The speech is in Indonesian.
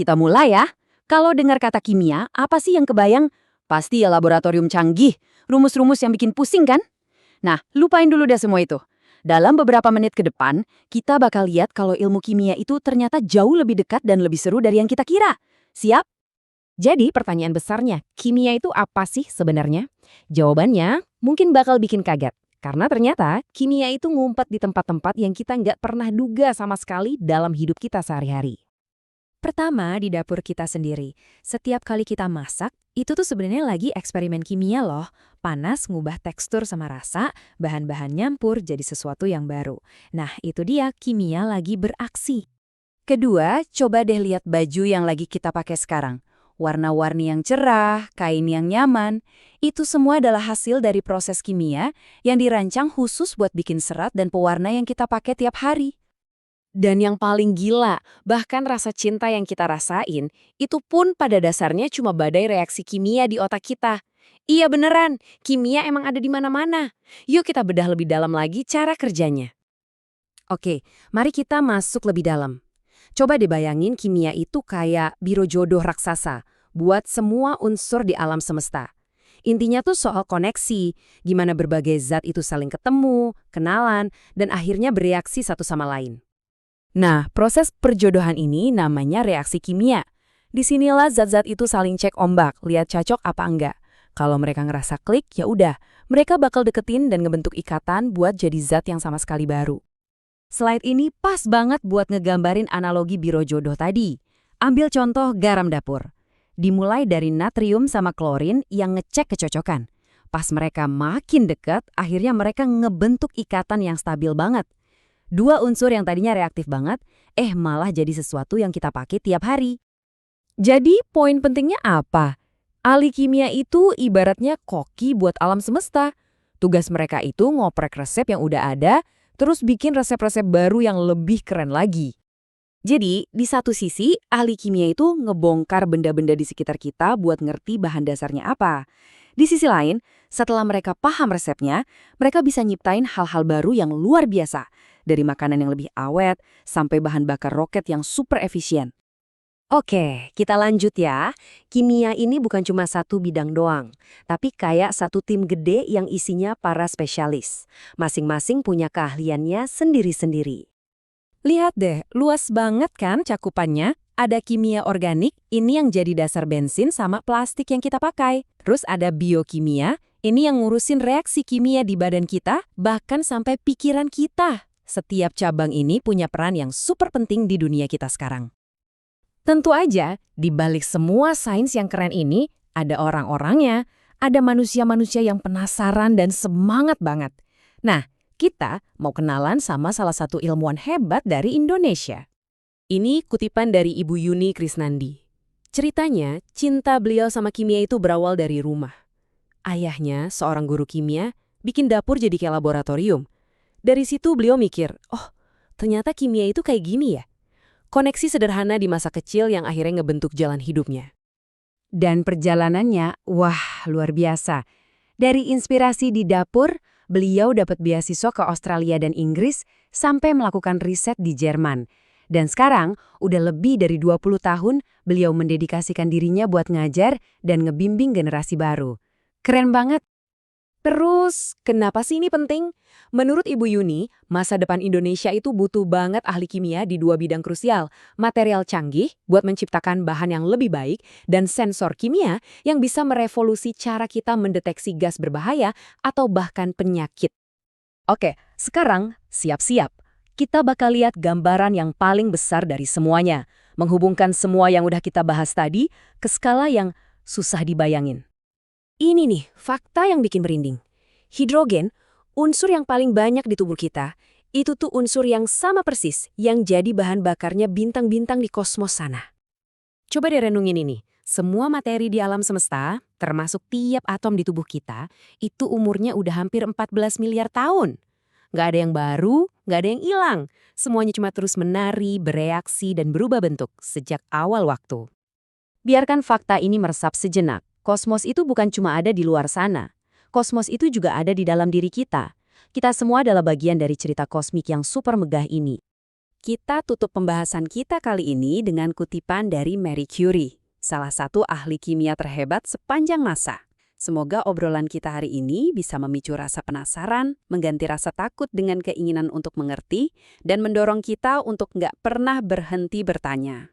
kita mulai ya. Kalau dengar kata kimia, apa sih yang kebayang? Pasti ya laboratorium canggih, rumus-rumus yang bikin pusing kan? Nah, lupain dulu deh semua itu. Dalam beberapa menit ke depan, kita bakal lihat kalau ilmu kimia itu ternyata jauh lebih dekat dan lebih seru dari yang kita kira. Siap? Jadi pertanyaan besarnya, kimia itu apa sih sebenarnya? Jawabannya mungkin bakal bikin kaget. Karena ternyata kimia itu ngumpet di tempat-tempat yang kita nggak pernah duga sama sekali dalam hidup kita sehari-hari. Pertama, di dapur kita sendiri. Setiap kali kita masak, itu tuh sebenarnya lagi eksperimen kimia loh. Panas ngubah tekstur sama rasa, bahan-bahan nyampur jadi sesuatu yang baru. Nah, itu dia kimia lagi beraksi. Kedua, coba deh lihat baju yang lagi kita pakai sekarang. Warna-warni yang cerah, kain yang nyaman, itu semua adalah hasil dari proses kimia yang dirancang khusus buat bikin serat dan pewarna yang kita pakai tiap hari. Dan yang paling gila, bahkan rasa cinta yang kita rasain, itu pun pada dasarnya cuma badai reaksi kimia di otak kita. Iya beneran, kimia emang ada di mana-mana. Yuk kita bedah lebih dalam lagi cara kerjanya. Oke, mari kita masuk lebih dalam. Coba dibayangin kimia itu kayak biro jodoh raksasa, buat semua unsur di alam semesta. Intinya tuh soal koneksi, gimana berbagai zat itu saling ketemu, kenalan, dan akhirnya bereaksi satu sama lain. Nah, proses perjodohan ini namanya reaksi kimia. Disinilah zat-zat itu saling cek ombak, lihat cocok apa enggak. Kalau mereka ngerasa klik, ya udah, mereka bakal deketin dan ngebentuk ikatan buat jadi zat yang sama sekali baru. Slide ini pas banget buat ngegambarin analogi biro jodoh tadi. Ambil contoh garam dapur. Dimulai dari natrium sama klorin yang ngecek kecocokan. Pas mereka makin dekat, akhirnya mereka ngebentuk ikatan yang stabil banget. Dua unsur yang tadinya reaktif banget, malah jadi sesuatu yang kita pakai tiap hari. Jadi poin pentingnya apa? Ahli kimia itu ibaratnya koki buat alam semesta. Tugas mereka itu ngoprek resep yang udah ada, terus bikin resep-resep baru yang lebih keren lagi. Jadi, di satu sisi, ahli kimia itu ngebongkar benda-benda di sekitar kita buat ngerti bahan dasarnya apa. Di sisi lain, setelah mereka paham resepnya, mereka bisa nyiptain hal-hal baru yang luar biasa. Dari makanan yang lebih awet, sampai bahan bakar roket yang super efisien. Oke, kita lanjut ya. Kimia ini bukan cuma satu bidang doang, tapi kayak satu tim gede yang isinya para spesialis. Masing-masing punya keahliannya sendiri-sendiri. Lihat deh, luas banget kan cakupannya? Ada kimia organik, ini yang jadi dasar bensin sama plastik yang kita pakai. Terus ada biokimia, ini yang ngurusin reaksi kimia di badan kita, bahkan sampai pikiran kita. Setiap cabang ini punya peran yang super penting di dunia kita sekarang. Tentu aja, di balik semua sains yang keren ini, ada orang-orangnya, ada manusia-manusia yang penasaran dan semangat banget. Nah, kita mau kenalan sama salah satu ilmuwan hebat dari Indonesia. Ini kutipan dari Ibu Yuni Krisnandi. Ceritanya, cinta beliau sama kimia itu berawal dari rumah. Ayahnya, seorang guru kimia, bikin dapur jadi kayak laboratorium. Dari situ beliau mikir, oh, ternyata kimia itu kayak gini ya. Koneksi sederhana di masa kecil yang akhirnya ngebentuk jalan hidupnya. Dan perjalanannya, wah, luar biasa. Dari inspirasi di dapur, beliau dapat beasiswa ke Australia dan Inggris sampai melakukan riset di Jerman. Dan sekarang, udah lebih dari 20 tahun, beliau mendedikasikan dirinya buat ngajar dan ngebimbing generasi baru. Keren banget. Terus, kenapa sih ini penting? Menurut Ibu Yuni, masa depan Indonesia itu butuh banget ahli kimia di dua bidang krusial. Material canggih buat menciptakan bahan yang lebih baik, dan sensor kimia yang bisa merevolusi cara kita mendeteksi gas berbahaya atau bahkan penyakit. Oke, sekarang siap-siap. Kita bakal lihat gambaran yang paling besar dari semuanya. Menghubungkan semua yang udah kita bahas tadi ke skala yang susah dibayangin. Ini nih, fakta yang bikin merinding. Hidrogen, unsur yang paling banyak di tubuh kita, itu tuh unsur yang sama persis yang jadi bahan bakarnya bintang-bintang di kosmos sana. Coba direnungin ini. Semua materi di alam semesta, termasuk tiap atom di tubuh kita, itu umurnya udah hampir 14 miliar tahun. Nggak ada yang baru, nggak ada yang hilang. Semuanya cuma terus menari, bereaksi, dan berubah bentuk sejak awal waktu. Biarkan fakta ini meresap sejenak. Kosmos itu bukan cuma ada di luar sana. Kosmos itu juga ada di dalam diri kita. Kita semua adalah bagian dari cerita kosmik yang super megah ini. Kita tutup pembahasan kita kali ini dengan kutipan dari Marie Curie, salah satu ahli kimia terhebat sepanjang masa. Semoga obrolan kita hari ini bisa memicu rasa penasaran, mengganti rasa takut dengan keinginan untuk mengerti, dan mendorong kita untuk nggak pernah berhenti bertanya.